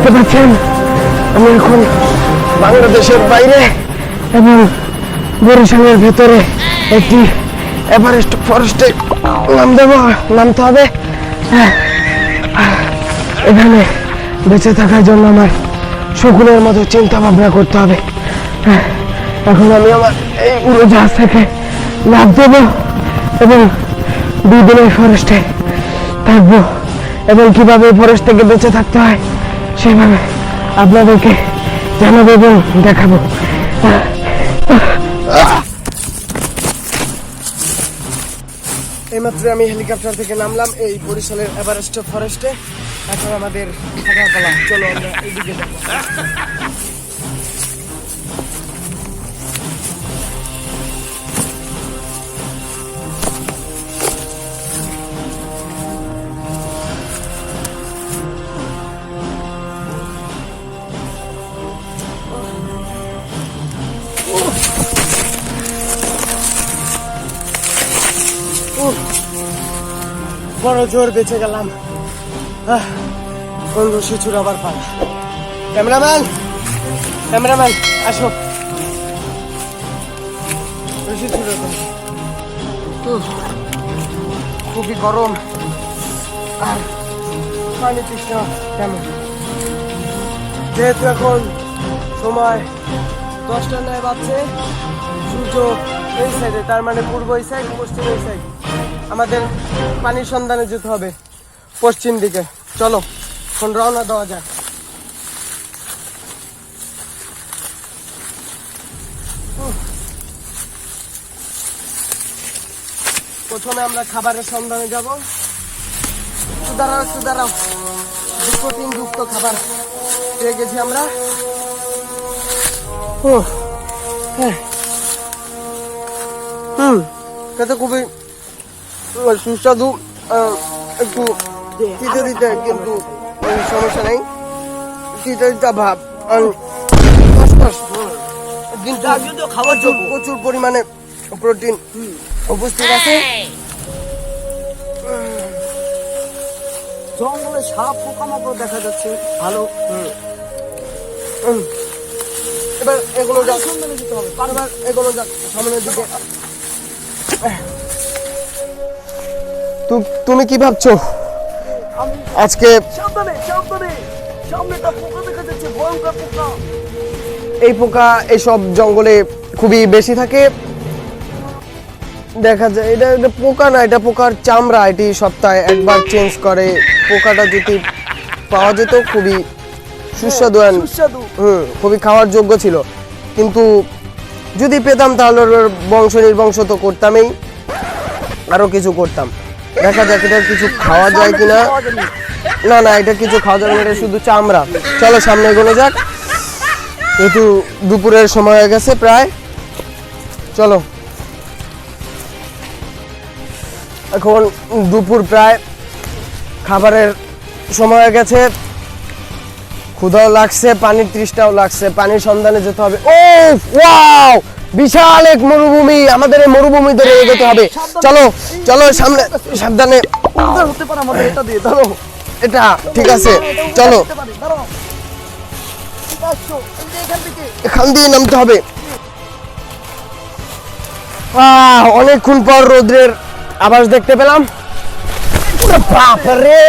দেখতে পাচ্ছেন আমি এখন বাংলাদেশের বাইরে এবং বরিশালের ভেতরে একটি এভারেস্ট ফরেস্টে নামতে হবে। এখানে বেঁচে থাকার জন্য আমার শকুনের মতো চিন্তা ভাবনা করতে হবে। এখন আমি আমার এই উড়োজাহাজ থেকে লাফ দেব এবং 2 দিন এই ফরেস্টে থাকবো এবং কিভাবে ফরেস্ট থেকে বেঁচে থাকতে হয় সেভাবে আপনাদেরকে জানাবো এবং দেখাবো। এইমাত্র আমি হেলিকপ্টার থেকে নামলাম এই বরিশালের এভারেস্ট ফরেস্টে। এখন আমাদের থাকার পালা, চলো আমরা এইদিকে যাবো। বড় জোর বেঁচে গেলাম। কোন রশি ছুড়াবার পালা। ক্যামেরাম্যান আসো, রশি ছুড়ে দাও। খুবই গরম আর পানি তৃষ্ণা কেমন। যেহেতু এখন সময় 10টা 9 বাজছে, সূর্য এই সাইডে, তার মানে পূর্ব এই সাইড, পশ্চিম এই সাইড। আমাদের পানির সন্ধানে যেতে হবে পশ্চিম দিকে। চলো এখন রওনা দেওয়া যাক। প্রথমে আমরা খাবারের সন্ধানে যাব। সুদারাও প্রোটিন যুক্ত খাবার পেয়ে গেছি আমরা। খেতে খুবই সুস্বাদু, একটু দিতে কিন্তু সমস্যা নেই, তিতা ভাব কিন্তু খাবার প্রচুর পরিমাণে প্রোটিন উপস্থিত আছে। জঙ্গলে সাপ পোকামাকড় দেখা যাচ্ছে ভালো। এবার এগুলো যাক, এগুলো যাক সামনের দিকে। তুমি কি ভাবছো আজকে? এই পোকা এইসব জঙ্গলে খুবই বেশি থাকে, দেখা যায়। এটা পোকা না, এটা পোকার চামড়া। এটি সপ্তাহে একবার চেঞ্জ করে। পোকাটা যদি পাওয়া যেত খুবই সুস্বাদু, খুবই খাওয়ার যোগ্য ছিল, কিন্তু যদি পেতাম তাহলে বংশ নির্বংশ তো করতামই, আরো কিছু করতাম। দেখা যাক এটা কিছু খাওয়া যায় কিনা। না, এটা কিছু খাওয়া যাবে না, এটা শুধু চামড়া। চলো সামনে এগোনো যাক, যেহেতু দুপুরের সময় হয়ে গেছে প্রায়। চলো, এখন দুপুর প্রায়, খাবারের সময় হয়ে গেছে, ক্ষুধাও লাগছে, পানির তৃষ্ণাও লাগছে, পানির সন্ধানে যেতে হবে। ও ওয়াও, বিশাল এক মরুভূমি, আমাদের এই মরুভূমি ধরে এগোতে হবে। চলো সামনে, সাবধানে। এটা ঠিক আছে, চলো এখান দিয়ে নামতে হবে। অনেকক্ষণ পর রোদ্রের আভাস দেখতে পেলাম। বাপরে,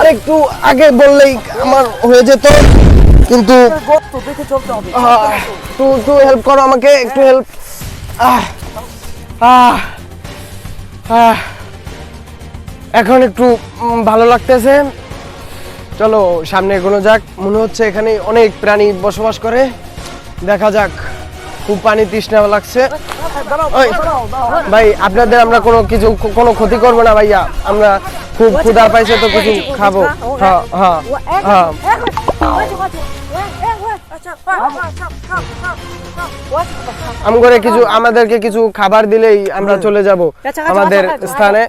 আর একটু আগে বললেই আমার হয়ে যেত, কিন্তু তুই হেল্প করো আমাকে, একটু হেল্প। এখন একটু ভালো লাগতেছে। চলো সামনে এগোনো যাক। মনে হচ্ছে এখানে অনেক প্রাণী বসবাস করে। দেখা যাক, খুব পানি তৃষ্ণা লাগছে। ভাই আপনাদের আমরা কোনো ক্ষতি করবো না ভাইয়া, আমরা খুব ক্ষুধা পাইছে তো কিছু খাবো। হ্যাঁ আমাদেরকে কিছু খাবার দিলেই আমরা চলে যাব আমাদের স্থানে।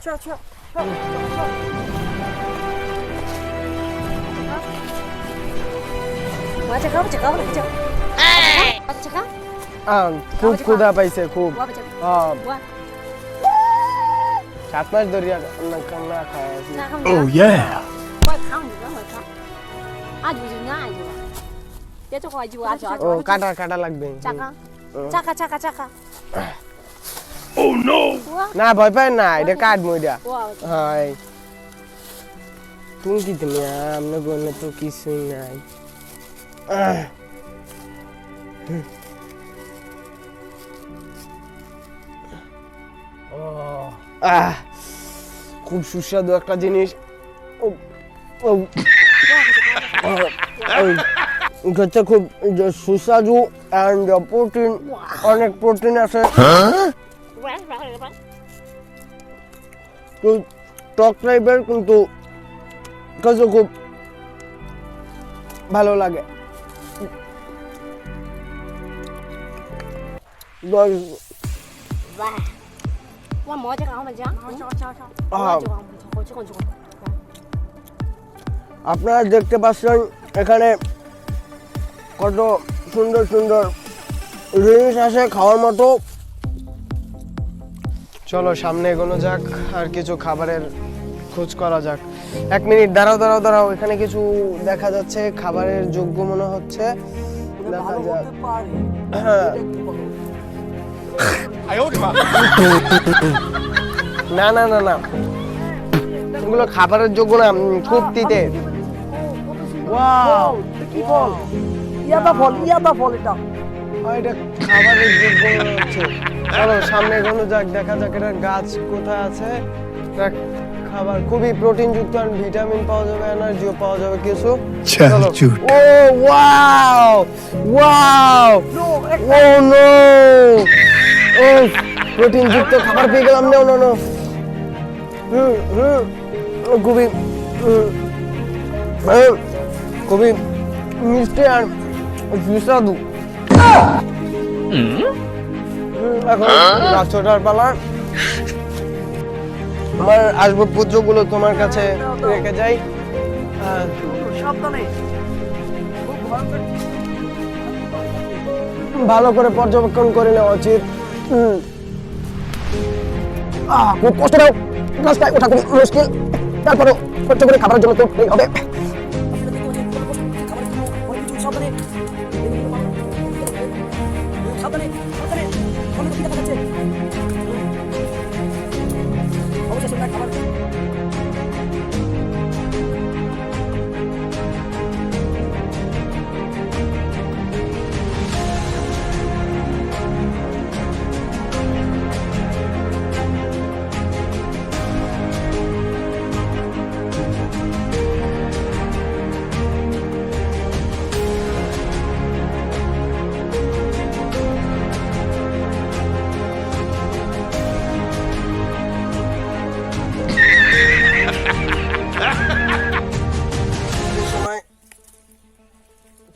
খুব ক্ষুধা পাইছে, খুব। 7 মাস ধরে না খাওয়া। Oh yeah. 아주ง่ายอยู่อะเดี๋ยวจะคอยอยู่อาจจะ ও কাটা কাটা লাগবে চাকা চাকা চাকা চাকা না ভয় পায় না এটা কাটবো এটা ওয়া হয় তুমি কি তুমি আমরা বললে তো কিছুই নাই খুব সুস্বাদু একটা জিনিস হচ্ছে খুব সুস্বাদু অ্যান্ড প্রোটিন অনেক প্রোটিন আছে টক টাইপের কিন্তু কাছে খুব ভালো লাগেว่าหมอจะเอามันจ้ะআপনারা দেখতে পাচ্ছেন এখানে কত সুন্দর সুন্দর জিনিস আছে খাওয়ার মতো চলো সামনে এগোনো যাক আর কিছু খাবারের খোঁজ করা যাক 1 মিনিট দাঁড়াও এখানে কিছু দেখা যাচ্ছে খাবারের যোগ্য মনে হচ্ছে দেখা যাক হ্যাঁ না না না না এগুলো খাবারের যোগ্য না খুব তিতে ওয়াও কি ফল ইয়াদা ফল এটা এটা খাবারের যোগ্য হচ্ছে চলো সামনে এগোনো যাক দেখা যাক এটার গাছ কোথায় আছে এটা খাবার খুবই প্রোটিন যুক্ত আর ভিটামিন পাওয়া যাবে এনার্জিও পাওয়া যাবে কিছু চলো ও ওয়াও ও নো ও প্রোটিন যুক্ত খাবার পেয়ে গেলাম নো খুবই খুবই মিষ্টি আর সুস্বাদু এখন রাষ্ট্রটার পালা আমার আসবাবপত্রগুলো তোমার কাছে রেখে যাই সাবধানে ভালো করে পর্যবেক্ষণ করে নেওয়া উচিত খুব কষ্ট দাও রাস্তায় ওঠা খুবই মুশকিল তারপরেও কষ্ট করে খাবারের জন্য করতেই হবে সাবধানে সাবধানে সাবধানে সামনে কি দেখা যাচ্ছে অবশ্যই খাবার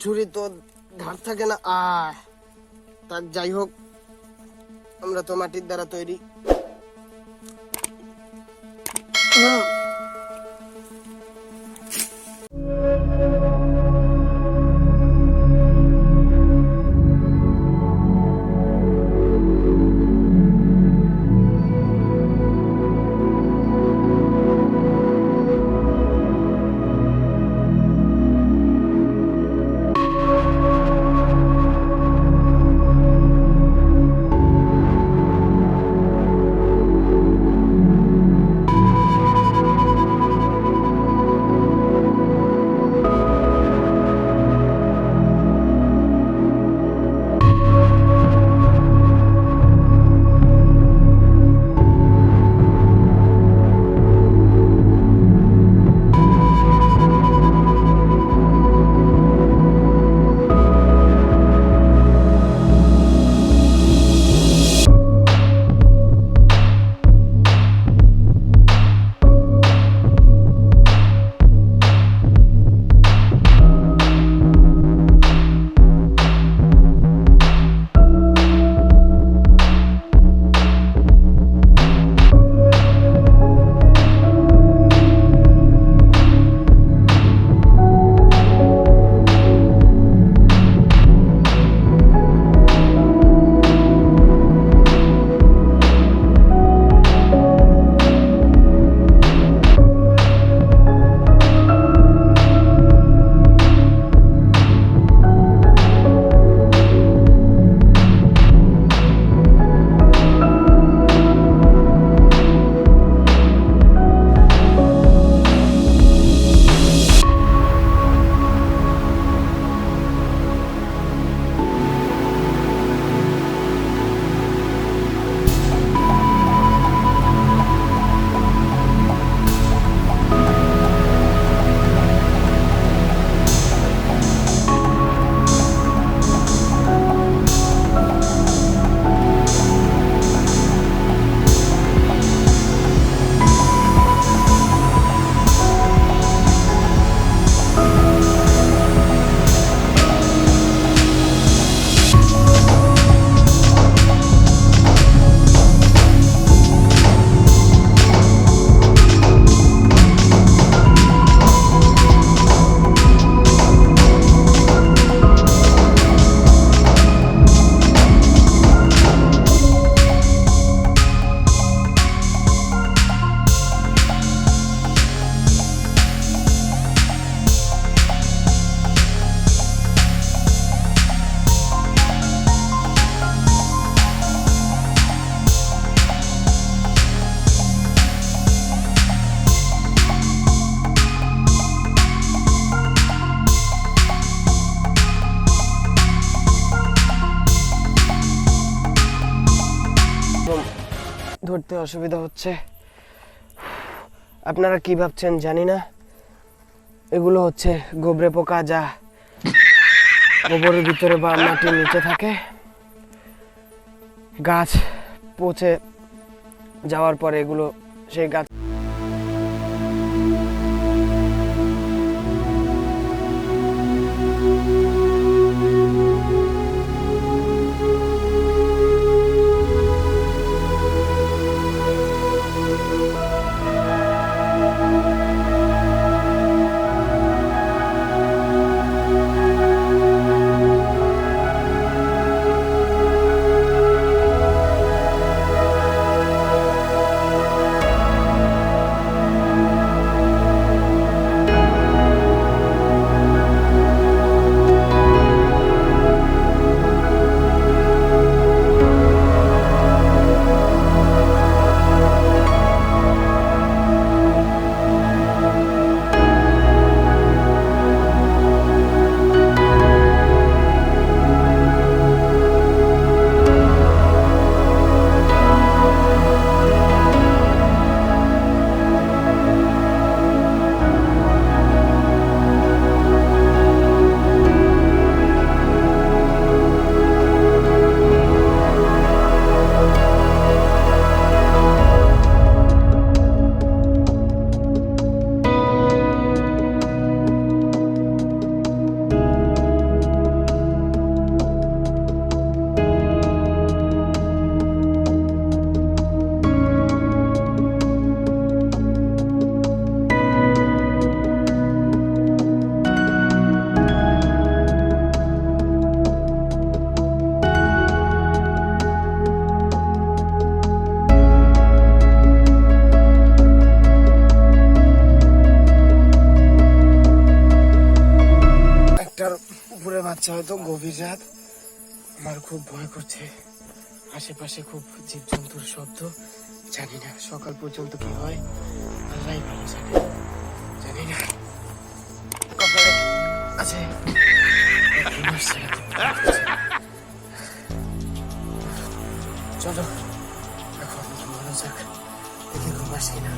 ছুরি তো ধার থাকে না তার যাই হোক আমরা তো মাটির দ্বারা তৈরি ধরতে অসুবিধা হচ্ছে। আপনারা কি ভাবছেন জানি না, এগুলো হচ্ছে গোবরে পোকা, যা গোবরের ভিতরে বা মাটির নিচে থাকে। গাছ পচে যাওয়ার পরে এগুলো সেই গাছ উপরে বাচ্চা, হয়তো গভীর রাত। আমার খুব ভয় করছে, আশেপাশে খুব জীবজন্তুর শব্দ। জানি না সকাল পর্যন্ত কি হয়, আল্লাহ ভালো জানে। জানি না কপালে আছে। চলো এখন ঘুমানো যাক, দেখি ঘুম আসি না।